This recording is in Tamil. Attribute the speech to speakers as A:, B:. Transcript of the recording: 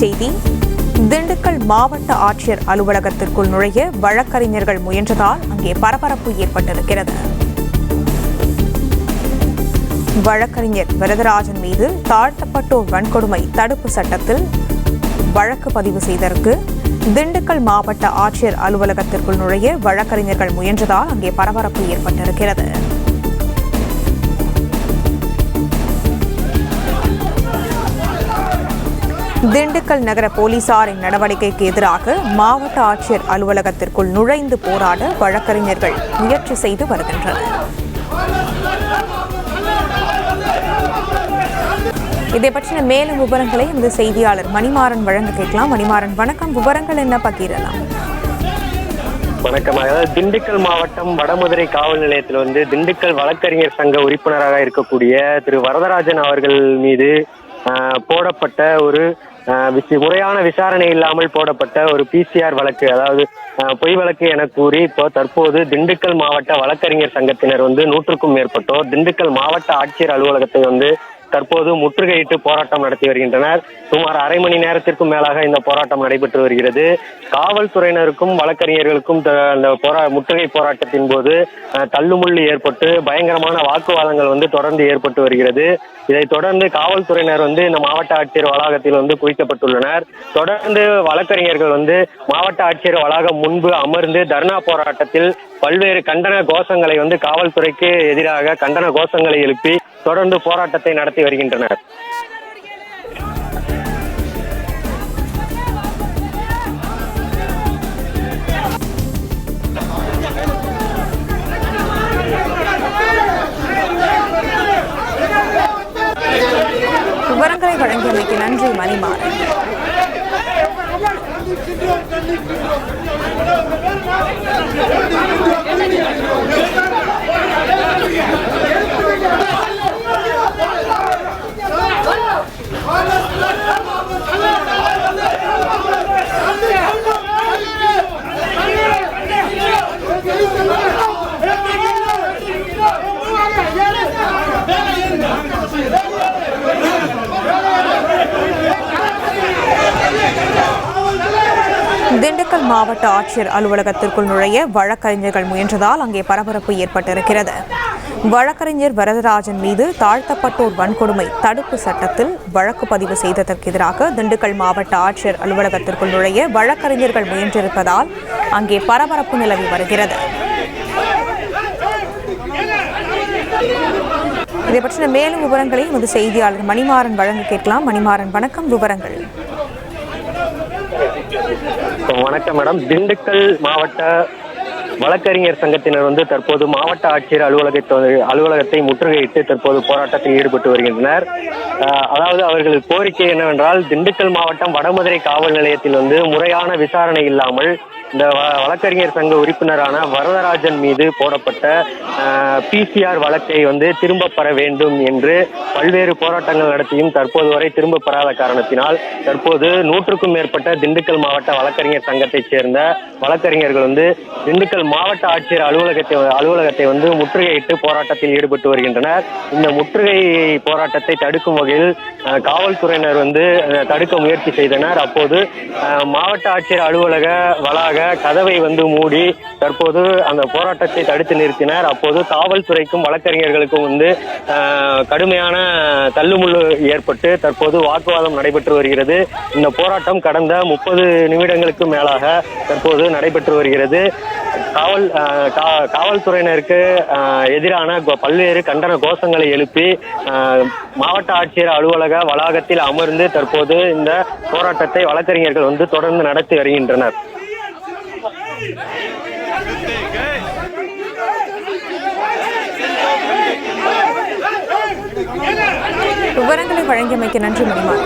A: செய்தி. திண்டுக்கல் மாவட்ட ஆட்சியர் அலுவலகத்திற்குள் நுழைய வழக்கறிஞர்கள் முயன்றதால் அங்கே பரபரப்பு ஏற்பட்டிருக்கிறது. வழக்கறிஞர் வரதராஜன் மீது தாழ்த்தப்பட்டோர் வன்கொடுமை தடுப்பு சட்டத்தில் வழக்கு பதிவு செய்ததற்கு திண்டுக்கல் மாவட்ட ஆட்சியர் அலுவலகத்திற்குள் நுழைய வழக்கறிஞர்கள் முயன்றதால் அங்கே பரபரப்பு ஏற்பட்டிருக்கிறது. திண்டுக்கல் நகர போலீசாரின் நடவடிக்கைக்கு எதிராக மாவட்ட ஆட்சியர் அலுவலகத்திற்குள் நுழைந்து போராட வழக்கறிஞர்கள் முயற்சி செய்து வருகின்றனர். இதை பற்றின மேலும் விவரங்களை இந்த செய்தியாளர் மணிமாறன் வழங்க கேட்கலாம். மணிமாறன், வணக்கம். விவரங்கள் என்ன பகிரலாம்?
B: வணக்கம். அதாவது திண்டுக்கல் மாவட்டம் வடமதுரை காவல் நிலையத்தில் திண்டுக்கல் வழக்கறிஞர் சங்க உறுப்பினராக இருக்கக்கூடிய திரு வரதராஜன் அவர்கள் மீது போடப்பட்ட ஒரு முறையான விசாரணை இல்லாமல் போடப்பட்ட ஒரு PCR வழக்கு, அதாவது பொய் வழக்கு என கூறி இப்போ தற்போது திண்டுக்கல் மாவட்ட வழக்கறிஞர் சங்கத்தினர் 100க்கும் மேற்பட்டோர் திண்டுக்கல் மாவட்ட ஆட்சியர் அலுவலகத்தை தற்போது முற்றுகையிட்டு போராட்டம் நடத்தி வருகின்றனர். சுமார் அரை மணி நேரத்திற்கும் மேலாக இந்த போராட்டம் நடைபெற்று வருகிறது. காவல்துறையினருக்கும் வழக்கறிஞர்களுக்கும் அந்த முற்றுகை போராட்டத்தின் போது தள்ளுமுள்ளு ஏற்பட்டு பயங்கரமான வாக்குவாதங்கள் தொடர்ந்து ஏற்பட்டு வருகிறது. இதைத் தொடர்ந்து காவல்துறையினர் இந்த மாவட்ட ஆட்சியர் வளாகத்தில் குவிக்கப்பட்டுள்ளனர். தொடர்ந்து வழக்கறிஞர்கள் மாவட்ட ஆட்சியர் வளாகம் முன்பு அமர்ந்து தர்ணா போராட்டத்தில் பல்வேறு கண்டன கோஷங்களை காவல்துறைக்கு எதிராக கண்டன கோஷங்களை எழுப்பி தொடர்ந்து போராட்டத்தை நடத்தி வருகின்றனர்.
A: விவரங்களை வழங்கியமைக்கு நன்றி மணிமாறன். திண்டுக்கல் மாவட்ட ஆட்சியர் அலுவலகத்திற்குள் நுழைய வழக்கறிஞர்கள் முயன்றதால் அங்கே பரபரப்பு ஏற்பட்டிருக்கிறது. வழக்கறிஞர் வரதராஜன் மீது தாழ்த்தப்பட்டோர் வன்கொடுமை தடுப்பு சட்டத்தில் வழக்கு பதிவு செய்ததற்கு எதிராக திண்டுக்கல் மாவட்ட ஆட்சியர் அலுவலகத்திற்குள் நுழைய வழக்கறிஞர்கள் முயன்றிருப்பதால் அங்கே பரபரப்பு நிலவி வருகிறது. இதை பற்றின மேலும் விவரங்களை எமது செய்தியாளர் மணிமாறன் வழங்க கேட்கலாம். மணிமாறன், வணக்கம். விவரங்கள்.
B: வணக்கம் மேடம். திண்டுக்கல் மாவட்ட வழக்கறிஞர் சங்கத்தினர் தற்போது மாவட்ட ஆட்சியர் அலுவலகத்தை முற்றுகையிட்டு தற்போது போராட்டத்தில் ஈடுபட்டு வருகின்றனர். அதாவது அவர்கள் கோரிக்கை என்னவென்றால், திண்டுக்கல் மாவட்டம் வடமதுரை காவல் நிலையத்தில் முறையான விசாரணை இல்லாமல் இந்த வழக்கறிஞர் சங்க உறுப்பினரான வரதராஜன் மீது போடப்பட்ட PCR வழக்கை திரும்ப பெற வேண்டும் என்று பல்வேறு போராட்டங்கள் நடத்தியும் தற்போது வரை திரும்ப பெறாத காரணத்தினால் தற்போது 100க்கும் மேற்பட்ட திண்டுக்கல் மாவட்ட வழக்கறிஞர் சங்கத்தைச் சேர்ந்த வழக்கறிஞர்கள் திண்டுக்கல் மாவட்ட ஆட்சியர் அலுவலகத்தை முற்றுகையிட்டு போராட்டத்தில் ஈடுபட்டு வருகின்றனர். இந்த முற்றுகை போராட்டத்தை தடுக்கும் வகையில் காவல்துறையினர் தடுக்க முயற்சி செய்தனர். அப்போது மாவட்ட ஆட்சியர் அலுவலக வளாக கதவை மூடி தற்போது அந்த போராட்டத்தை தடுத்து நிறுத்தினர். அப்போது காவல்துறைக்கும் வழக்கறிஞர்களுக்கும் கடுமையான தள்ளுமுள்ளு ஏற்பட்டு தற்போது வாக்குவாதம் நடைபெற்று வருகிறது. இந்த போராட்டம் கடந்த 30 நிமிடங்களுக்கு மேலாக தற்போது நடைபெற்று வருகிறது. காவல்துறையினருக்கு எதிரான பல்வேறு கண்டன கோஷங்களை எழுப்பி மாவட்ட ஆட்சியர் அலுவலக வளாகத்தில் அமர்ந்து தற்போது இந்த போராட்டத்தை வழக்கறிஞர்கள் தொடர்ந்து நடத்தி வருகின்றனர்.
A: விவரங்களை வழங்கியமைக்கு நன்றி மணிமாறன்.